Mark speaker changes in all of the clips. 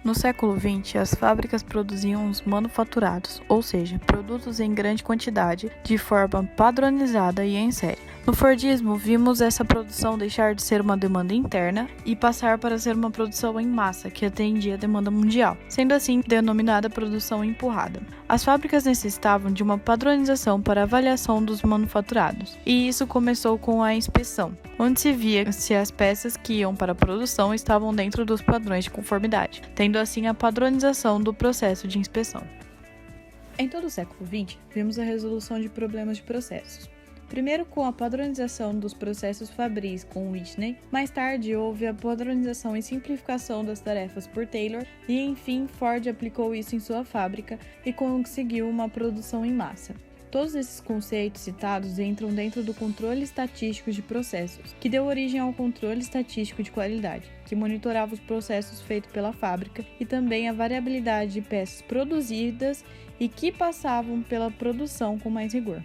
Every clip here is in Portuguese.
Speaker 1: No século XX, as fábricas produziam os manufaturados, ou seja, produtos em grande quantidade, de forma padronizada e em série. No Fordismo, vimos essa produção deixar de ser uma demanda interna e passar para ser uma produção em massa, que atendia a demanda mundial, sendo assim denominada produção empurrada. As fábricas necessitavam de uma padronização para avaliação dos manufaturados, e isso começou com a inspeção, onde se via se as peças que iam para a produção estavam dentro dos padrões de conformidade, tendo assim a padronização do processo de inspeção. Em todo o século XX, vimos a resolução de problemas de processos. Primeiro com a padronização dos processos fabris com Whitney, mais tarde houve a padronização e simplificação das tarefas por Taylor e, enfim, Ford aplicou isso em sua fábrica e conseguiu uma produção em massa. Todos esses conceitos citados entram dentro do controle estatístico de processos, que deu origem ao controle estatístico de qualidade, que monitorava os processos feitos pela fábrica e também a variabilidade de peças produzidas e que passavam pela produção com mais rigor.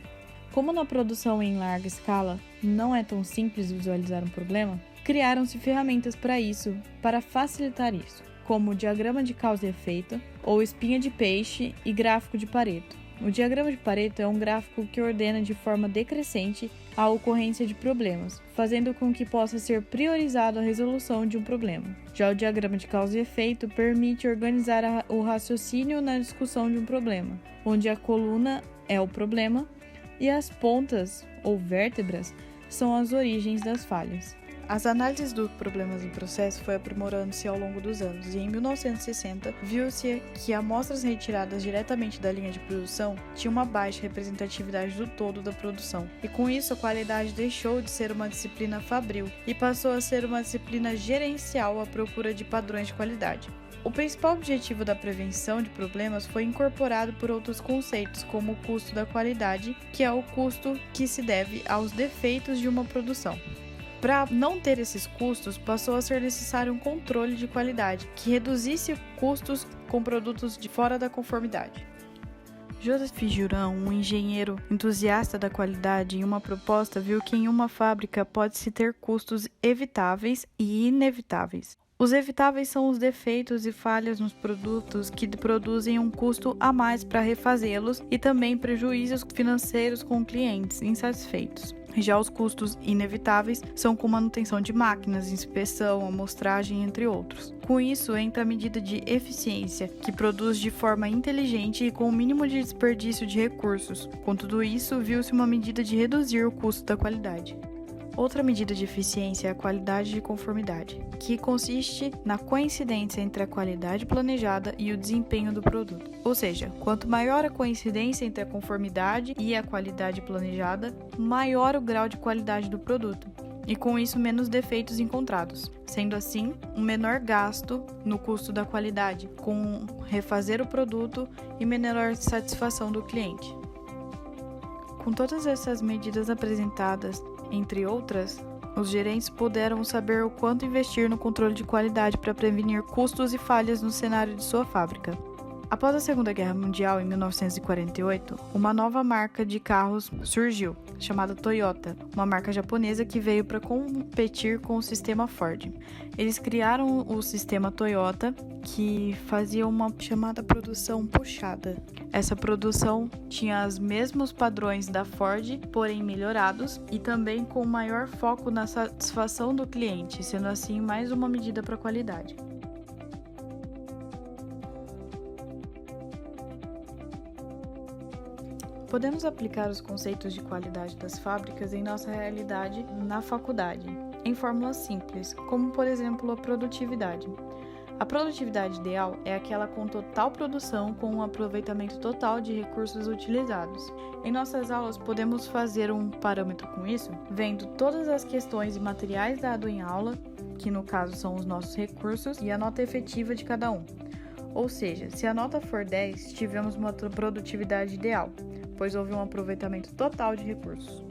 Speaker 1: Como na produção em larga escala não é tão simples visualizar um problema, criaram-se ferramentas para isso, para facilitar isso, como o diagrama de causa e efeito, ou espinha de peixe e gráfico de Pareto. O diagrama de Pareto é um gráfico que ordena de forma decrescente a ocorrência de problemas, fazendo com que possa ser priorizado a resolução de um problema. Já o diagrama de causa e efeito permite organizar o raciocínio na discussão de um problema, onde a coluna é o problema e as pontas, ou vértebras, são as origens das falhas. As análises dos problemas em processo foi aprimorando-se ao longo dos anos e em 1960 viu-se que amostras retiradas diretamente da linha de produção tinham uma baixa representatividade do todo da produção e com isso a qualidade deixou de ser uma disciplina fabril e passou a ser uma disciplina gerencial à procura de padrões de qualidade. O principal objetivo da prevenção de problemas foi incorporado por outros conceitos, como o custo da qualidade, que é o custo que se deve aos defeitos de uma produção. Para não ter esses custos, passou a ser necessário um controle de qualidade, que reduzisse custos com produtos de fora da conformidade. Joseph Juran, um engenheiro entusiasta da qualidade, em uma proposta viu que em uma fábrica pode-se ter custos evitáveis e inevitáveis. Os evitáveis são os defeitos e falhas nos produtos que produzem um custo a mais para refazê-los e também prejuízos financeiros com clientes insatisfeitos. Já os custos inevitáveis são com manutenção de máquinas, inspeção, amostragem, entre outros. Com isso, entra a medida de eficiência, que produz de forma inteligente e com o mínimo de desperdício de recursos. Com tudo isso, viu-se uma medida de reduzir o custo da qualidade. Outra medida de eficiência é a qualidade de conformidade, que consiste na coincidência entre a qualidade planejada e o desempenho do produto. Ou seja, quanto maior a coincidência entre a conformidade e a qualidade planejada, maior o grau de qualidade do produto, e com isso menos defeitos encontrados, sendo assim um menor gasto no custo da qualidade, com refazer o produto e menor satisfação do cliente. Com todas essas medidas apresentadas, entre outras, os gerentes puderam saber o quanto investir no controle de qualidade para prevenir custos e falhas no cenário de sua fábrica. Após a Segunda Guerra Mundial, em 1948, uma nova marca de carros surgiu, chamada Toyota, uma marca japonesa que veio para competir com o sistema Ford. Eles criaram o sistema Toyota, que fazia uma chamada produção puxada. Essa produção tinha os mesmos padrões da Ford, porém melhorados, e também com maior foco na satisfação do cliente, sendo assim mais uma medida para a qualidade. Podemos aplicar os conceitos de qualidade das fábricas em nossa realidade na faculdade, em fórmulas simples, como por exemplo a produtividade. A produtividade ideal é aquela com total produção com um aproveitamento total de recursos utilizados. Em nossas aulas podemos fazer um parâmetro com isso, vendo todas as questões e materiais dados em aula, que no caso são os nossos recursos, e a nota efetiva de cada um. Ou seja, se a nota for 10, tivemos uma produtividade ideal, pois houve um aproveitamento total de recursos.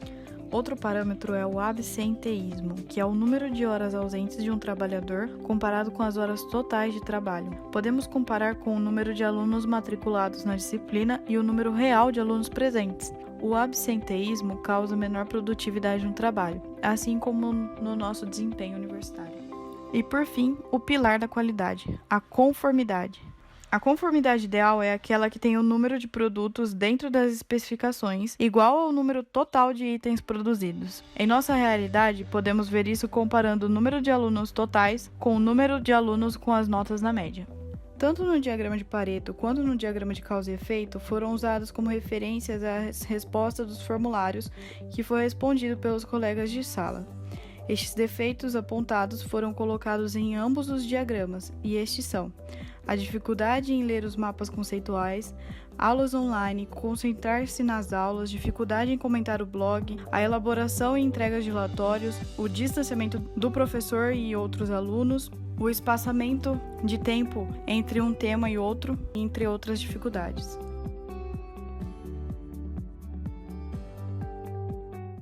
Speaker 1: Outro parâmetro é o absenteísmo, que é o número de horas ausentes de um trabalhador comparado com as horas totais de trabalho. Podemos comparar com o número de alunos matriculados na disciplina e o número real de alunos presentes. O absenteísmo causa menor produtividade no trabalho, assim como no nosso desempenho universitário. E por fim, o pilar da qualidade, a conformidade. A conformidade ideal é aquela que tem o número de produtos dentro das especificações igual ao número total de itens produzidos. Em nossa realidade, podemos ver isso comparando o número de alunos totais com o número de alunos com as notas na média. Tanto no diagrama de Pareto quanto no diagrama de causa e efeito foram usados como referências as respostas dos formulários que foi respondido pelos colegas de sala. Estes defeitos apontados foram colocados em ambos os diagramas, e estes são: a dificuldade em ler os mapas conceituais, aulas online, concentrar-se nas aulas, dificuldade em comentar o blog, a elaboração e entrega de relatórios, o distanciamento do professor e outros alunos, o espaçamento de tempo entre um tema e outro, entre outras dificuldades.